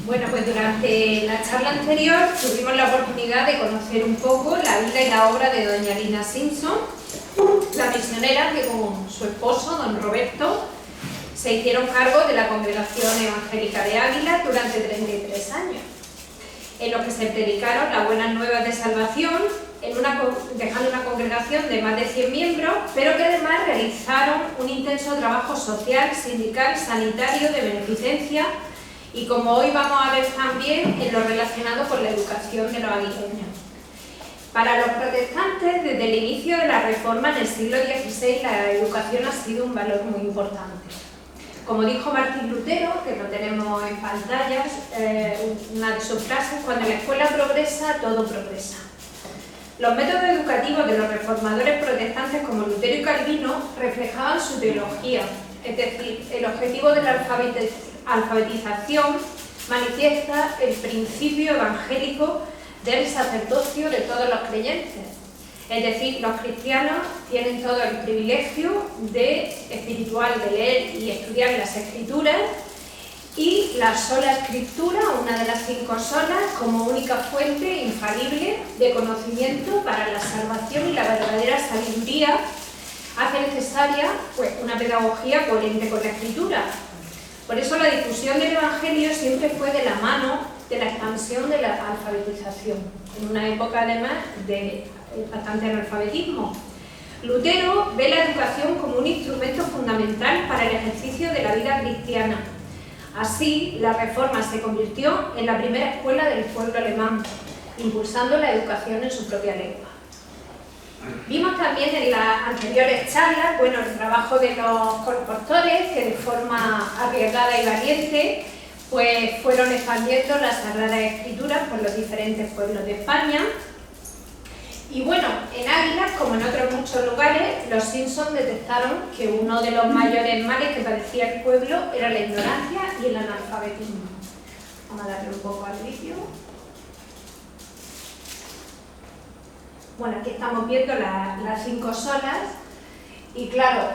Bueno, pues durante la charla anterior tuvimos la oportunidad de conocer un poco la vida y la obra de doña Lina Simpson, la misionera que con su esposo, don Roberto, se hicieron cargo de la Congregación Evangélica de Águila durante 33 años, en los que se predicaron las buenas nuevas de salvación, dejando una congregación de más de 100 miembros, pero que además realizaron un intenso trabajo social, sindical, sanitario, de beneficencia, y como hoy vamos a ver también en lo relacionado con la educación de los aguileños. Para los protestantes, desde el inicio de la Reforma en el siglo XVI, la educación ha sido un valor muy importante. Como dijo Martín Lutero, que lo tenemos en pantallas, una de sus frases: cuando la escuela progresa, todo progresa. Los métodos educativos de los reformadores protestantes como Lutero y Calvino reflejaban su teología, es decir, el objetivo de la alfabetización manifiesta el principio evangélico del sacerdocio de todos los creyentes. Es decir, los cristianos tienen todo el privilegio espiritual de leer y estudiar las Escrituras, y la sola Escritura, una de las 5 solas, como única fuente infalible de conocimiento para la salvación y la verdadera sabiduría, hace necesaria una pedagogía coherente con la Escritura. Por eso la difusión del Evangelio siempre fue de la mano de la expansión de la alfabetización, en una época además de bastante analfabetismo. Lutero ve la educación como un instrumento fundamental para el ejercicio de la vida cristiana. Así, la Reforma se convirtió en la primera escuela del pueblo alemán, impulsando la educación en su propia lengua. Vimos también en las anteriores charlas, el trabajo de los colportores, que de forma arriesgada y valiente fueron expandiendo las Sagradas Escrituras por los diferentes pueblos de España. Y en Águila, como en otros muchos lugares, los Simpson detectaron que uno de los mayores males que padecía el pueblo era la ignorancia y el analfabetismo. Vamos a darle un poco al vídeo. Aquí estamos viendo las 5 solas, y claro,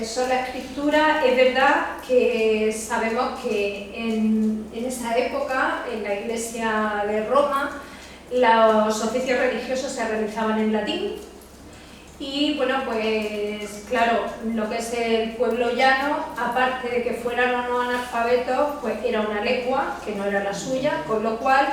sola Escritura. Es verdad que sabemos que en esa época, en la Iglesia de Roma, los oficios religiosos se realizaban en latín, y claro, lo que es el pueblo llano, aparte de que fueran o no analfabetos, era una lengua que no era la suya, con lo cual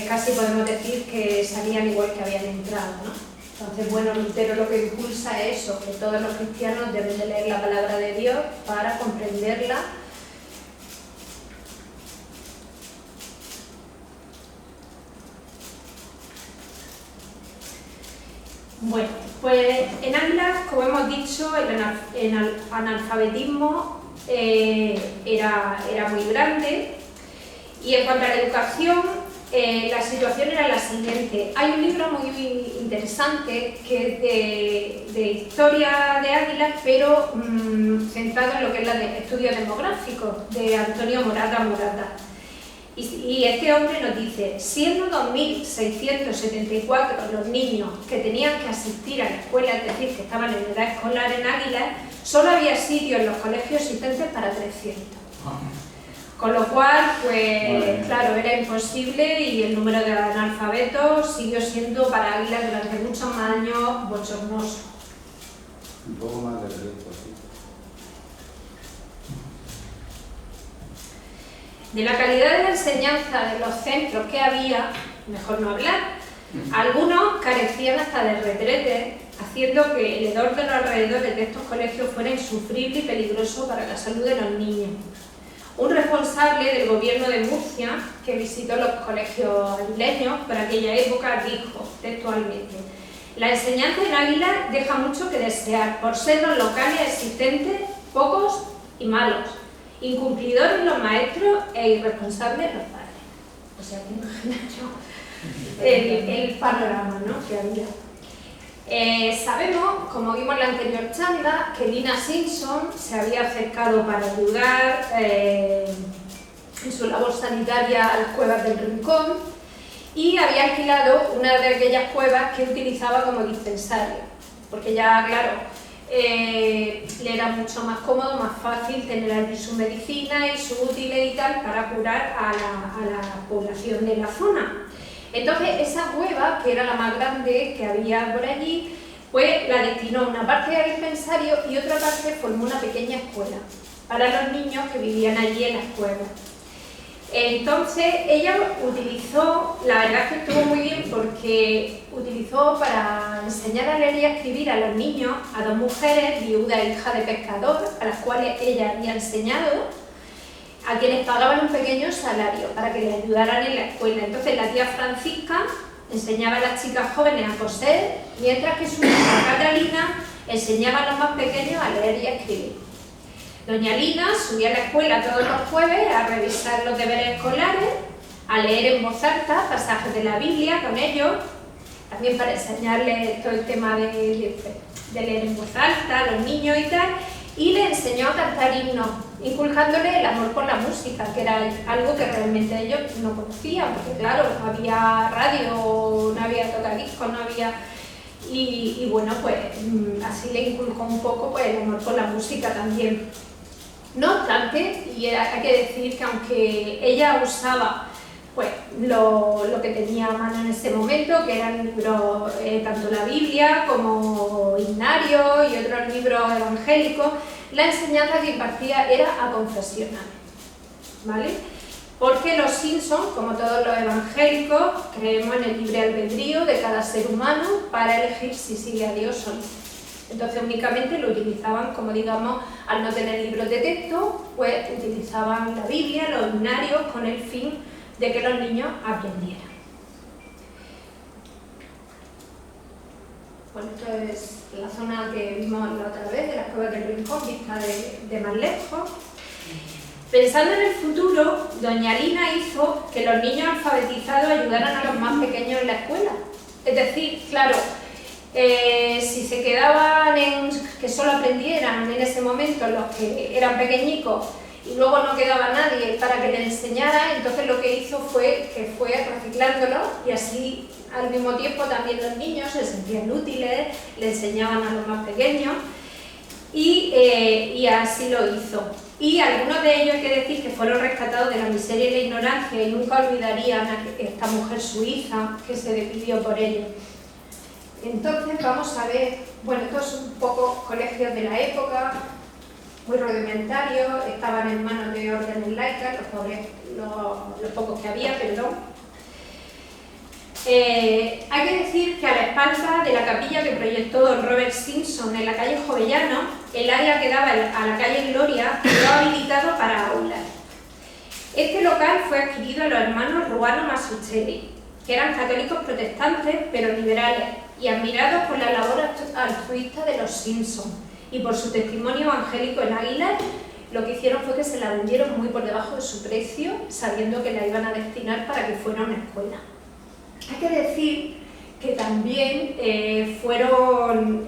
casi podemos decir que salían igual que habían entrado, ¿no? Entonces, Lutero lo que impulsa es eso, que todos los cristianos deben de leer la palabra de Dios para comprenderla. En Águila, como hemos dicho, el analfabetismo era muy grande, y en cuanto a la educación, la situación era la siguiente. Hay un libro muy interesante que es de historia de Águila, pero centrado en lo que es el estudio demográfico, de Antonio Morata. Y este hombre nos dice: siendo 2.674 los niños que tenían que asistir a la escuela, es decir, que estaban en edad escolar en Águila, solo había sitio en los colegios existentes para 300. Con lo cual, claro, era imposible, y el número de analfabetos siguió siendo para Águila durante muchos más años bochornoso. Un poco más de riesgo, sí. De la calidad de la enseñanza de los centros que había, mejor no hablar. Algunos carecían hasta de retretes, haciendo que el hedor de los alrededores de estos colegios fuera insufrible y peligroso para la salud de los niños. Un responsable del gobierno de Murcia, que visitó los colegios aguileños por aquella época, dijo textualmente: la enseñanza en Águila deja mucho que desear, por ser los locales existentes pocos y malos, incumplidores los maestros e irresponsables los padres. O sea, que imaginaos el panorama, ¿no?, que había. Sabemos, como vimos en la anterior charla, que Lina Simpson se había acercado para ayudar en su labor sanitaria a las cuevas del Rincón, y había alquilado una de aquellas cuevas que utilizaba como dispensario, porque ya, claro, le era mucho más cómodo, más fácil tener allí su medicina y sus útiles y tal para curar a la población de la zona. Entonces esa cueva, que era la más grande que había por allí, pues la destinó a una parte al dispensario y otra parte formó una pequeña escuela para los niños que vivían allí en las cuevas. Entonces ella utilizó, la verdad es que estuvo muy bien porque utilizó para enseñar a leer y a escribir a los niños a dos mujeres, viuda e hija de pescador, a las cuales ella había enseñado, a quienes pagaban un pequeño salario para que les ayudaran en la escuela. Entonces la tía Francisca enseñaba a las chicas jóvenes a coser, mientras que su hija Catalina enseñaba a los más pequeños a leer y a escribir. Doña Lina subía a la escuela todos los jueves a revisar los deberes escolares, a leer en voz alta pasajes de la Biblia con ellos, también para enseñarles todo el tema de leer en voz alta a los niños y tal, y le enseñó a cantar himnos, inculcándoles el amor por la música, que era algo que realmente ellos no conocían, porque claro, no había radio, no había tocadiscos, no había... Y bueno, pues así le inculcó un poco pues, el amor por la música también. No obstante, y hay que decir que aunque ella usaba pues, lo que tenía a mano en ese momento, que eran libros, tanto la Biblia como himnarios y otros libros evangélicos, la enseñanza que impartía era aconfesional, ¿vale? Porque los Simpson, como todos los evangélicos, creemos en el libre albedrío de cada ser humano para elegir si sigue a Dios o no. Entonces únicamente lo utilizaban, como digamos, al no tener libros de texto, pues utilizaban la Biblia, los himnarios, con el fin de que los niños aprendieran. Bueno, esto es la zona que vimos la otra vez, de las cuevas del Rincón, vista de más lejos. Pensando en el futuro, doña Lina hizo que los niños alfabetizados ayudaran a los más pequeños en la escuela. Es decir, claro, si se quedaban en que solo aprendieran en ese momento los que eran pequeñicos y luego no quedaba nadie para que les enseñara, entonces lo que hizo fue que fue reciclándolos y así al mismo tiempo también los niños se sentían útiles, le enseñaban a los más pequeños y así lo hizo. Y algunos de ellos hay que decir que fueron rescatados de la miseria y la ignorancia y nunca olvidarían a esta mujer suiza que se despidió por ellos. Entonces vamos a ver, bueno, estos son un poco colegios de la época, muy rudimentarios, estaban en manos de órdenes laicas, los pocos que había, perdón. Hay que decir que a la espalda de la capilla que proyectó don Robert Simpson en la calle Jovellano, el área que daba a la calle Gloria quedó habilitado para aulas. Este local fue adquirido a los hermanos Ruano Masuccelli, que eran católicos protestantes pero liberales y admirados por la labor altruista de los Simpson y por su testimonio evangélico en Águilas. Lo que hicieron fue que se la vendieron muy por debajo de su precio, sabiendo que la iban a destinar para que fuera una escuela. Hay que decir que también fueron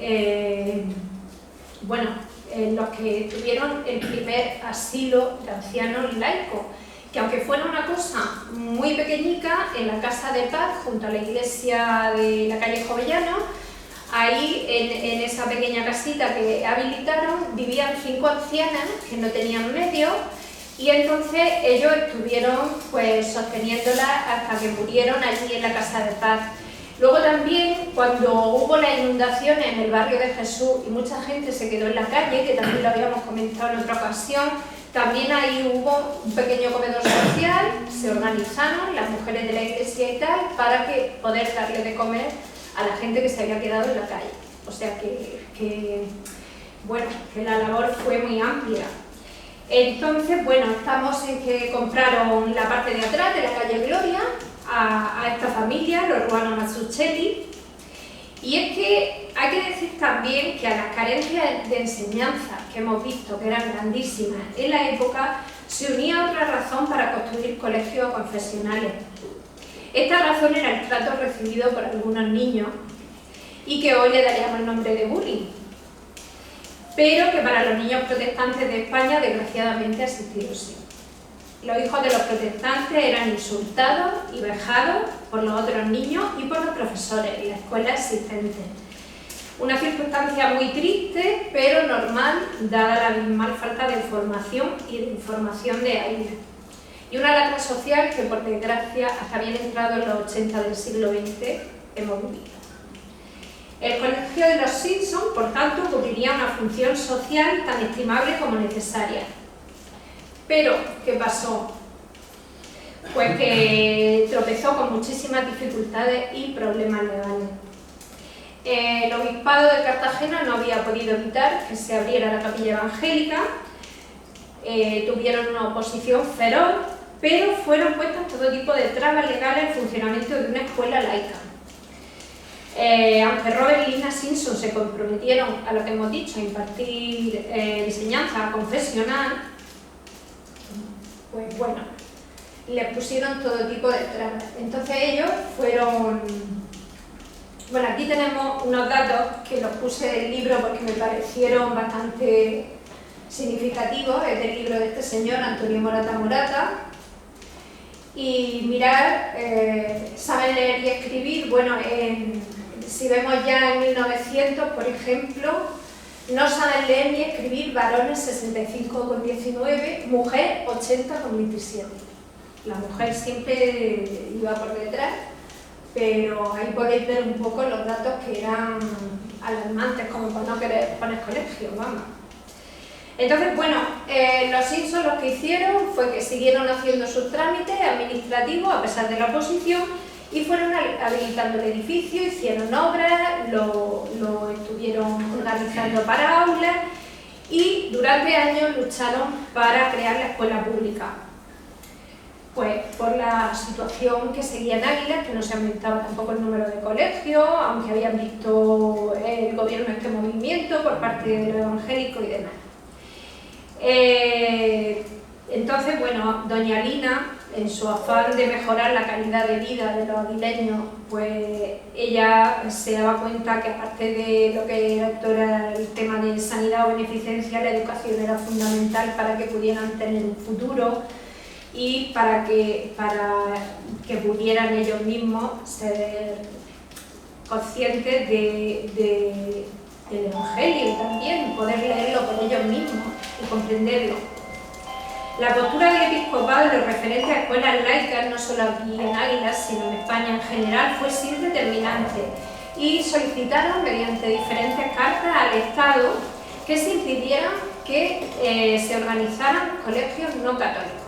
los que tuvieron el primer asilo de ancianos laicos, que aunque fuera una cosa muy pequeñica, en la Casa de Paz, junto a la iglesia de la calle Jovellano, ahí en esa pequeña casita que habilitaron, vivían 5 ancianas que no tenían medios, y entonces ellos estuvieron pues sosteniéndola hasta que murieron allí en la Casa de Paz. Luego también, cuando hubo las inundaciones en el barrio de Jesús y mucha gente se quedó en la calle, que también lo habíamos comentado en otra ocasión, también ahí hubo un pequeño comedor social, se organizaron las mujeres de la iglesia y tal, para poder darle de comer a la gente que se había quedado en la calle. O sea que la labor fue muy amplia. Entonces, bueno, estamos en que compraron la parte de atrás de la calle Gloria a esta familia, los Ruano Masuccelli, y es que hay que decir también que a las carencias de enseñanza que hemos visto, que eran grandísimas en la época, se unía otra razón para construir colegios confesionales. Esta razón era el trato recibido por algunos niños y que hoy le daríamos el nombre de bullying, pero que para los niños protestantes de España desgraciadamente ha existido sí. Los hijos de los protestantes eran insultados y vejados por los otros niños y por los profesores en la escuela existente. Una circunstancia muy triste, pero normal, dada la abismal falta de formación y de información de Águila. Y una lacra social que, por desgracia, hasta bien entrado en los 80 del siglo XX, hemos vivido. El Colegio de los Simpson, por tanto, cumpliría una función social tan estimable como necesaria. Pero, ¿qué pasó? Pues que tropezó con muchísimas dificultades y problemas legales. El obispado de Cartagena no había podido evitar que se abriera la capilla evangélica, tuvieron una oposición feroz, pero fueron puestas todo tipo de trabas legales al funcionamiento de una escuela laica. Aunque Robert y Lina Simpson se comprometieron a lo que hemos dicho, a impartir enseñanza confesional, pues bueno, les pusieron todo tipo de trabas. Entonces ellos fueron... Bueno, aquí tenemos unos datos que los puse del libro porque me parecieron bastante significativos. Es del libro de este señor, Antonio Morata Morata. Y mirar, saben leer y escribir. Bueno, si vemos ya en 1900, por ejemplo, no saben leer ni escribir varones 65,19, mujer 80,27. La mujer siempre iba por detrás, pero ahí podéis ver un poco los datos que eran alarmantes, como para no querer poner colegio, vamos. Entonces, bueno, los Simpson lo que hicieron fue que siguieron haciendo sus trámites administrativos a pesar de la oposición y fueron habilitando el edificio, hicieron obras, lo estuvieron organizando para aulas y durante años lucharon para crear la escuela pública. Pues por la situación que seguía en Águilas, que no se aumentaba tampoco el número de colegios, aunque habían visto el gobierno este movimiento por parte de los evangélicos y demás. Entonces, bueno, doña Lina, en su afán de mejorar la calidad de vida de los aguileños, pues ella se daba cuenta que aparte de lo que era el tema de sanidad o beneficencia, la educación era fundamental para que pudieran tener un futuro y para que pudieran ellos mismos ser conscientes del Evangelio también, poder leerlo por ellos mismos y comprenderlo. La postura del episcopado en lo referente a escuelas laicas, no solo aquí en Águilas, sino en España en general, fue siempre determinante y solicitaron mediante diferentes cartas al Estado que se impidiera que se organizaran colegios no católicos.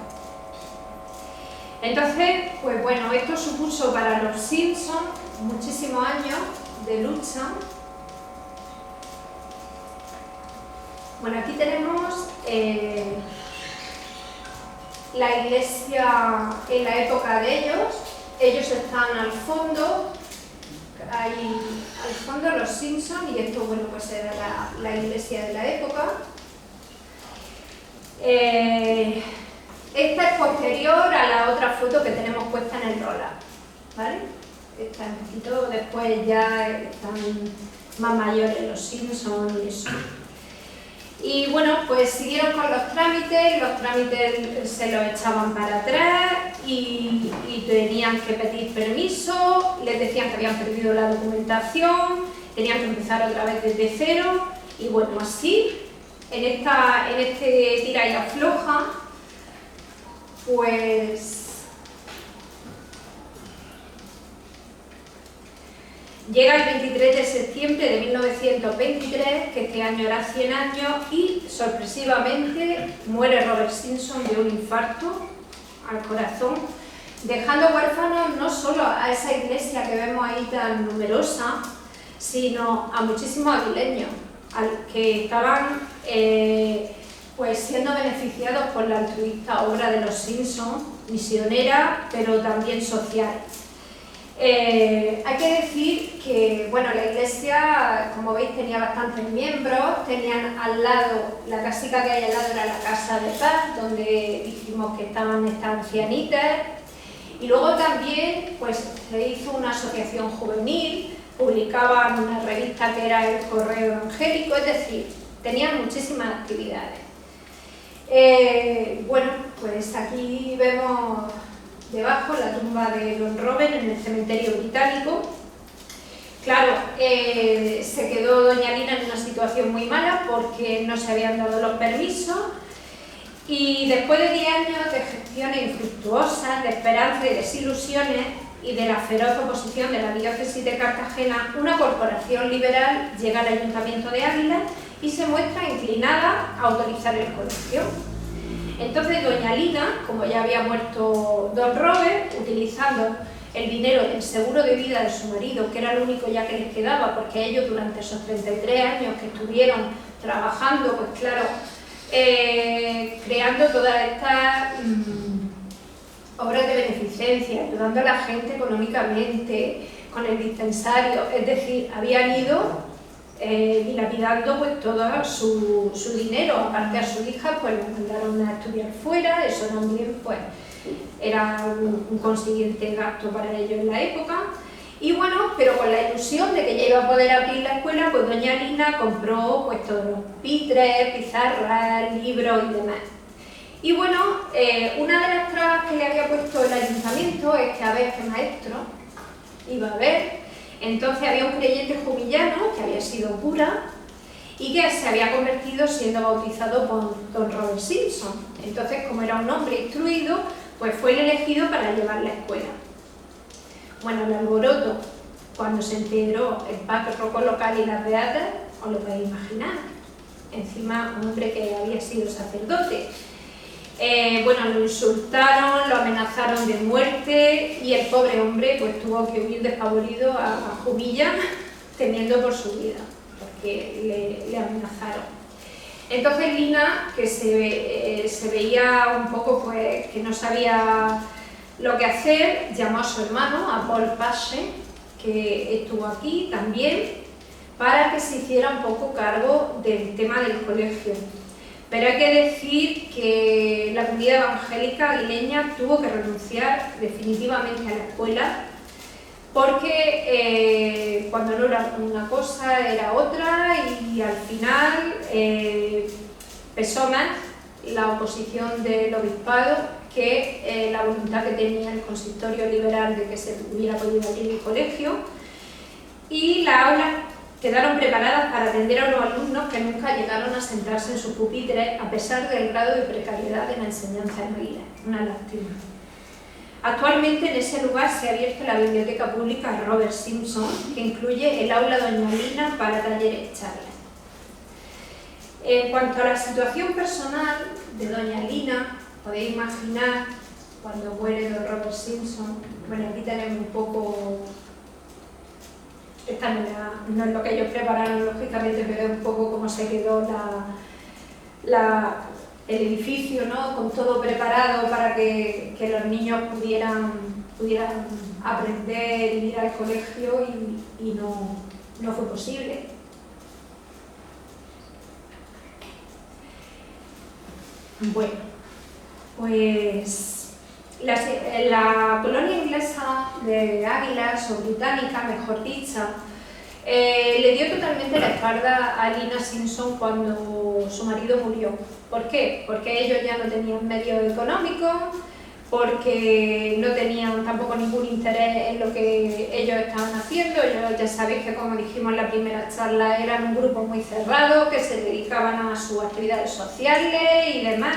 Entonces, pues bueno, esto supuso para los Simpson muchísimos años de lucha. Bueno, aquí tenemos la iglesia en la época de ellos. Ellos están al fondo, ahí al fondo los Simpson, y esto, bueno, pues era la iglesia de la época. Esta es posterior a la otra foto que tenemos puesta en el roller, ¿vale? Esta es un poquito después, ya están más mayores los Simpson y eso. Y bueno, pues siguieron con los trámites se los echaban para atrás y tenían que pedir permiso, les decían que habían perdido la documentación, tenían que empezar otra vez desde cero y bueno, así, en este tira y afloja, pues llega el 23 de septiembre de 1923, que este año era 100 años, y sorpresivamente muere Robert Simpson de un infarto al corazón, dejando huérfanos no solo a esa iglesia que vemos ahí tan numerosa, sino a muchísimos aguileños que estaban pues siendo beneficiados por la altruista obra de los Simpson, misionera, pero también social. Hay que decir que bueno, la iglesia, como veis, tenía bastantes miembros, tenían al lado, la casica que hay al lado era la Casa de Paz, donde dijimos que estaban estas ancianitas, y luego también pues, se hizo una asociación juvenil, publicaban una revista que era el Correo Evangélico, es decir, tenían muchísimas actividades. Bueno, pues aquí vemos debajo la tumba de Don Robert en el cementerio británico, Claro, se quedó doña Lina en una situación muy mala porque no se habían dado los permisos y después de 10 años de gestiones infructuosas, de esperanzas y desilusiones y de la feroz oposición de la diócesis de Cartagena, una corporación liberal llega al Ayuntamiento de Ávila y se muestra inclinada a autorizar el colegio. Entonces doña Lina, como ya había muerto don Robert, utilizando el dinero del seguro de vida de su marido, que era lo único ya que les quedaba, porque ellos durante esos 33 años que estuvieron trabajando, pues claro, creando todas estas obras de beneficencia, ayudando a la gente económicamente, con el dispensario, es decir, habían ido dilapidando pues todo su dinero, aparte a su hija pues la mandaron a estudiar fuera, eso también pues era un consiguiente gasto para ellos en la época. Y bueno, pero con la ilusión de que ya iba a poder abrir la escuela, pues doña Lina compró pues todos los pitres, pizarras, libros y demás. Y bueno, una de las trabas que le había puesto el ayuntamiento es que a ver qué maestro iba a haber. Entonces había un creyente jumillano que había sido cura y que se había convertido siendo bautizado por don Robert Simpson. Entonces, como era un hombre instruido, pues fue el elegido para llevar la escuela. Bueno, el alboroto, cuando se enteró el párroco local y las beatas, os lo podéis imaginar. Encima, un hombre que había sido sacerdote. Bueno, lo insultaron, lo amenazaron de muerte y el pobre hombre pues tuvo que huir despavorido a Jumilla, temiendo por su vida, porque le amenazaron. Entonces Lina, que se veía un poco pues que no sabía lo que hacer, llamó a su hermano, a Paul Pache, que estuvo aquí también, para que se hiciera un poco cargo del tema del colegio. Pero hay que decir que la comunidad evangélica aguileña tuvo que renunciar definitivamente a la escuela porque cuando no era una cosa era otra y al final pesó más la oposición del obispado que la voluntad que tenía el consistorio liberal de que se hubiera podido abrir el colegio, y las aulas quedaron preparadas para atender a unos alumnos que nunca llegaron a sentarse en sus pupitres a pesar del grado de precariedad de la enseñanza en Águila. Una lástima. Actualmente en ese lugar se ha abierto la Biblioteca Pública Robert Simpson, que incluye el aula Doña Lina para talleres y charlas. En cuanto a la situación personal de Doña Lina, podéis imaginar cuando muere don Robert Simpson. Bueno, aquí tenemos un poco. Esta no es lo que ellos prepararon, lógicamente, pero es un poco como se quedó el edificio, ¿no? Con todo preparado para que los niños pudieran aprender y ir al colegio y no fue posible. Bueno, pues la colonia inglesa de Águilas, o británica, mejor dicho, le dio totalmente la espalda a Lina Simpson cuando su marido murió. ¿Por qué? Porque ellos ya no tenían medios económicos, porque no tenían tampoco ningún interés en lo que ellos estaban haciendo. Ellos, ya sabéis que, como dijimos en la primera charla, eran un grupo muy cerrado, que se dedicaban a sus actividades sociales y demás,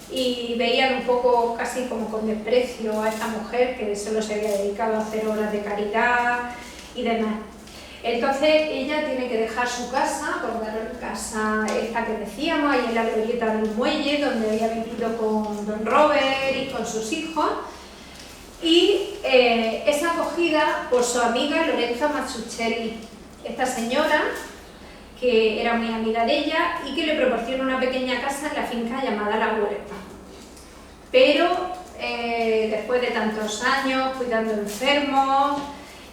y veían un poco casi como con desprecio a esta mujer que solo se había dedicado a hacer obras de caridad y demás. Entonces ella tiene que dejar su casa, por dar casa esta que decíamos, ahí en la glorieta del muelle, donde había vivido con don Robert y con sus hijos, y es acogida por su amiga Lorenza Mazzucchelli, esta señora que era muy amiga de ella y que le proporciona una pequeña casa en la finca llamada La Huerta. Pero después de tantos años cuidando enfermos,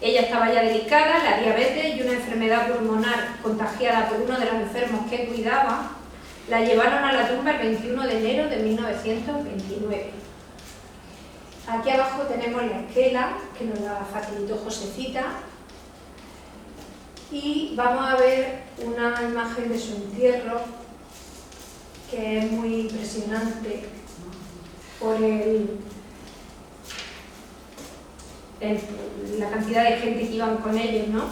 ella estaba ya delicada, la diabetes y una enfermedad pulmonar contagiada por uno de los enfermos que cuidaba, la llevaron a la tumba el 21 de enero de 1929. Aquí abajo tenemos la esquela, que nos la facilitó Josefita, y vamos a ver una imagen de su entierro que es muy impresionante por el la cantidad de gente que iban con ellos, ¿no?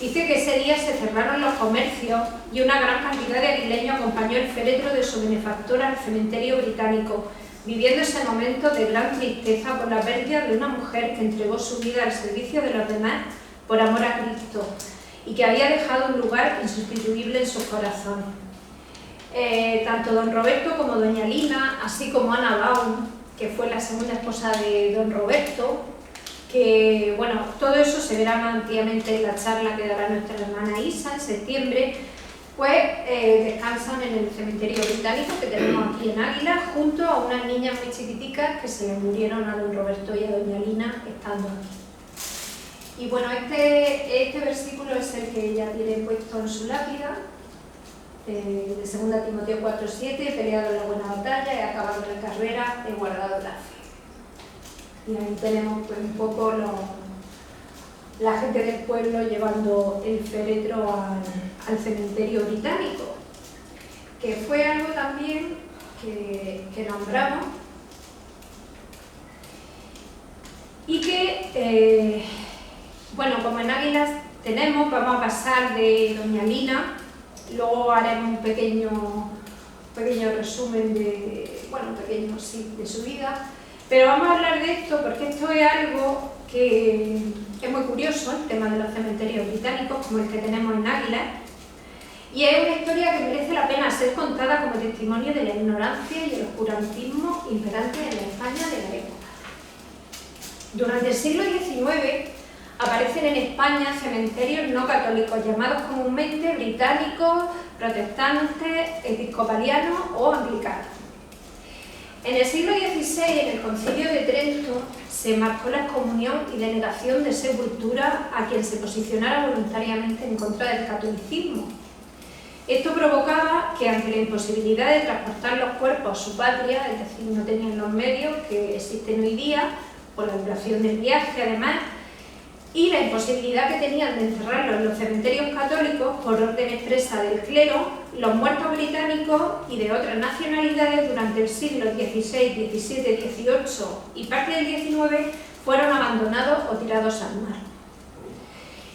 Dice que ese día se cerraron los comercios y una gran cantidad de aguileños acompañó el féretro de su benefactora al cementerio británico, viviendo ese momento de gran tristeza por la pérdida de una mujer que entregó su vida al servicio de los demás por amor a Cristo y que había dejado un lugar insustituible en sus corazones. Tanto don Roberto como doña Lina, así como Ana Baum, que fue la segunda esposa de don Roberto, que, bueno, todo eso se verá más ampliamente en la charla que dará nuestra hermana Isa en septiembre, pues descansan en el cementerio británico que tenemos aquí en Águila, junto a unas niñas muy chiquiticas que se le murieron a don Roberto y a doña Lina estando aquí. Y bueno, este versículo es el que ella tiene puesto en su lápida, de 2 Timoteo 4:7, he peleado la buena batalla, he acabado la carrera, he guardado la fe. Y ahí tenemos pues, un poco la gente del pueblo llevando el féretro al cementerio británico, que fue algo también que nombramos y que, bueno, como en Águilas tenemos, vamos a pasar de doña Lina, luego haremos un pequeño resumen de su vida. Pero vamos a hablar de esto porque esto es algo que es muy curioso, el tema de los cementerios británicos, como el que tenemos en Águilas, y es una historia que merece la pena ser contada como testimonio de la ignorancia y el oscurantismo imperante en la España de la época. Durante el siglo XIX aparecen en España cementerios no católicos, llamados comúnmente británicos, protestantes, episcopalianos o anglicanos. En el siglo XVI, en el Concilio de Trento, se marcó la excomunión y denegación de sepultura a quien se posicionara voluntariamente en contra del catolicismo. Esto provocaba que, ante la imposibilidad de transportar los cuerpos a su patria, es decir, no tenían los medios que existen hoy día, por la duración del viaje además, y la imposibilidad que tenían de enterrarlos en los cementerios católicos por orden expresa del clero, los muertos británicos y de otras nacionalidades durante el siglo XVI, XVII, XVIII y parte del XIX fueron abandonados o tirados al mar.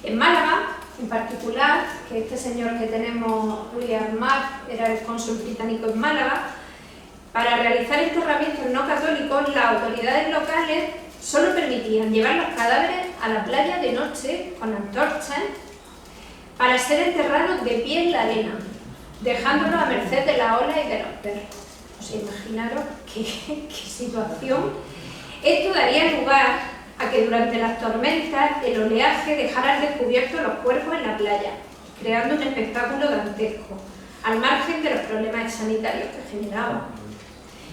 En Málaga, en particular, que este señor que tenemos, William Mark, era el cónsul británico en Málaga, para realizar enterramientos no católicos, las autoridades locales solo permitían llevar los cadáveres a la playa de noche con antorchas para ser enterrados de pie en la arena, dejándolos a merced de la ola y de los perros. O sea, imaginaros qué situación. Esto daría lugar a que durante las tormentas el oleaje dejara al descubierto los cuerpos en la playa, creando un espectáculo dantesco, al margen de los problemas sanitarios que generaba.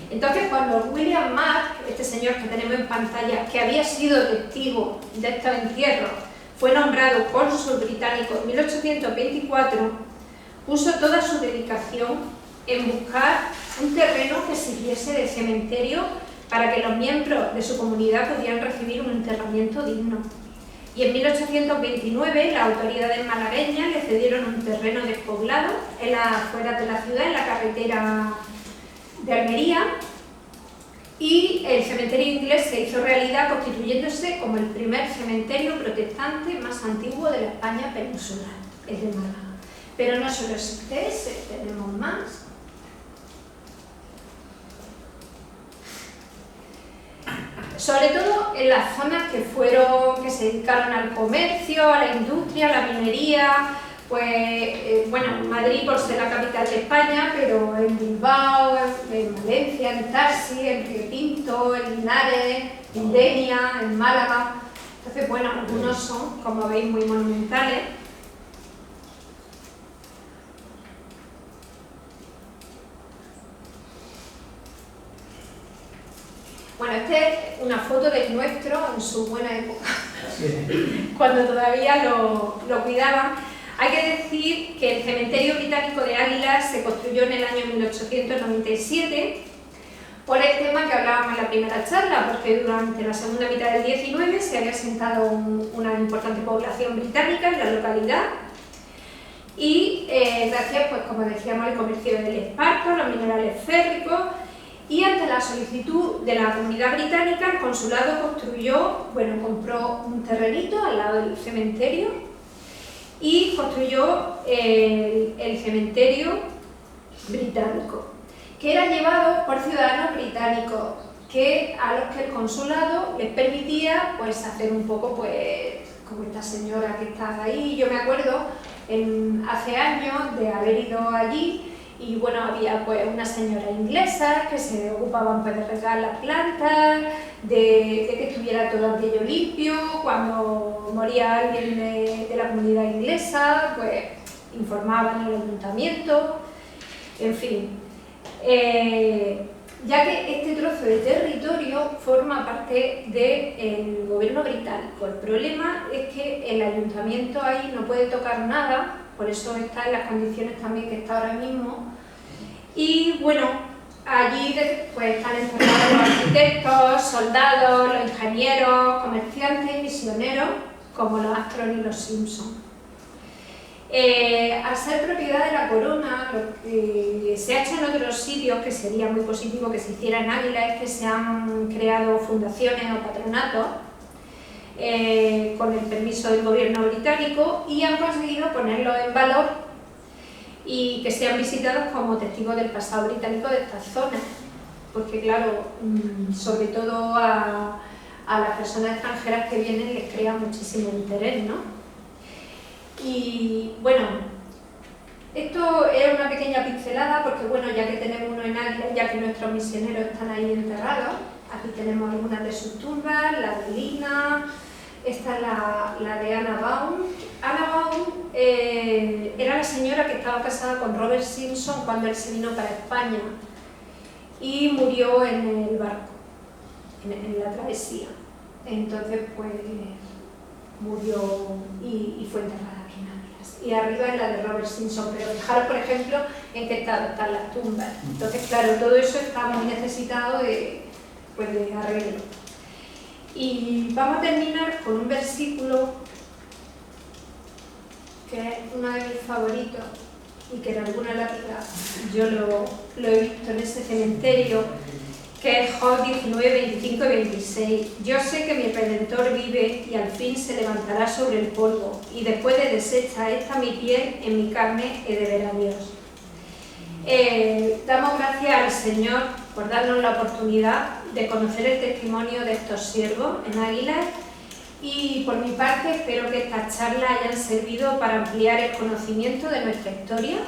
Entonces, cuando William Mark, este señor que tenemos en pantalla, que había sido testigo de estos entierros, fue nombrado cónsul británico en 1824, puso toda su dedicación en buscar un terreno que sirviese de cementerio para que los miembros de su comunidad pudieran recibir un enterramiento digno. Y en 1829 las autoridades malagueñas le cedieron un terreno despoblado en las afueras de la ciudad, en la carretera de Almería, y el cementerio inglés se hizo realidad constituyéndose como el primer cementerio protestante más antiguo de la España peninsular, el de Málaga. Pero no solo existe ese, tenemos más. Sobre todo en las zonas que se dedicaron al comercio, a la industria, a la minería. Pues, bueno, Madrid por ser la capital de España, pero en Bilbao, en Valencia, en Tarsi, en Río Tinto, en Linares, en Denia, en Málaga. Entonces, bueno, algunos son, como veis, muy monumentales. Bueno, esta es una foto del nuestro en su buena época, cuando todavía lo cuidaban. Hay que decir que el cementerio británico de Águilas se construyó en el año 1897 por el tema que hablábamos en la primera charla, porque durante la segunda mitad del 19 se había asentado una importante población británica en la localidad y gracias, pues como decíamos, al comercio del esparto, los minerales férricos Y ante la solicitud de la comunidad británica, el consulado compró un terrenito al lado del cementerio y construyó el cementerio británico, que era llevado por ciudadanos británicos, a los que el consulado les permitía pues hacer un poco pues como esta señora que está ahí. Yo me acuerdo hace años de haber ido allí y bueno, había pues una señora inglesa que se ocupaban pues de regar las plantas, de que estuviera todo aquello limpio. Cuando moría alguien de la comunidad inglesa, pues informaban al ayuntamiento, en fin. Ya que este trozo de territorio forma parte del gobierno británico. El problema es que el ayuntamiento ahí no puede tocar nada, por eso está en las condiciones también que está ahora mismo. Y bueno, allí pues están encerrados los arquitectos, soldados, los ingenieros, comerciantes, misioneros, como los Armstrong y los Simpson. Al ser propiedad de la corona, lo que se ha hecho en otros sitios, que sería muy positivo que se hiciera en Águila, es que se han creado fundaciones o patronatos con el permiso del gobierno británico y han conseguido ponerlos en valor y que sean visitados como testigos del pasado británico de estas zonas, porque claro, sobre todo a las personas extranjeras que vienen les crea muchísimo interés, ¿no? Y bueno, esto es una pequeña pincelada porque bueno, ya que tenemos uno en Águila, ya que nuestros misioneros están ahí enterrados, aquí tenemos algunas de sus tumbas, la de Lina, esta es la de Anna Baum. Anna Baum era la señora que estaba casada con Robert Simpson cuando él se vino para España y murió en el barco, en la travesía. Entonces pues murió y fue enterrada. Y arriba es la de Robert Simpson, pero fijaros por ejemplo en qué estado están las tumbas. Entonces claro, todo eso está muy necesitado de arreglo. Y vamos a terminar con un versículo que es uno de mis favoritos y que en alguna lápida yo lo he visto en ese cementerio, que es Job 19, 25 y 26. Yo sé que mi Redentor vive y al fin se levantará sobre el polvo, y después de deshecha esta mi piel, en mi carne he de ver a Dios. Damos gracias al Señor por darnos la oportunidad de conocer el testimonio de estos siervos en Águila, y por mi parte espero que estas charlas hayan servido para ampliar el conocimiento de nuestra historia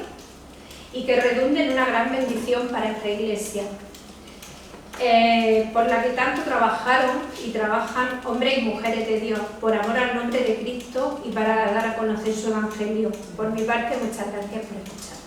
y que redunde en una gran bendición para esta Iglesia, por la que tanto trabajaron y trabajan hombres y mujeres de Dios, por amor al nombre de Cristo y para dar a conocer su Evangelio. Por mi parte, muchas gracias por escuchar.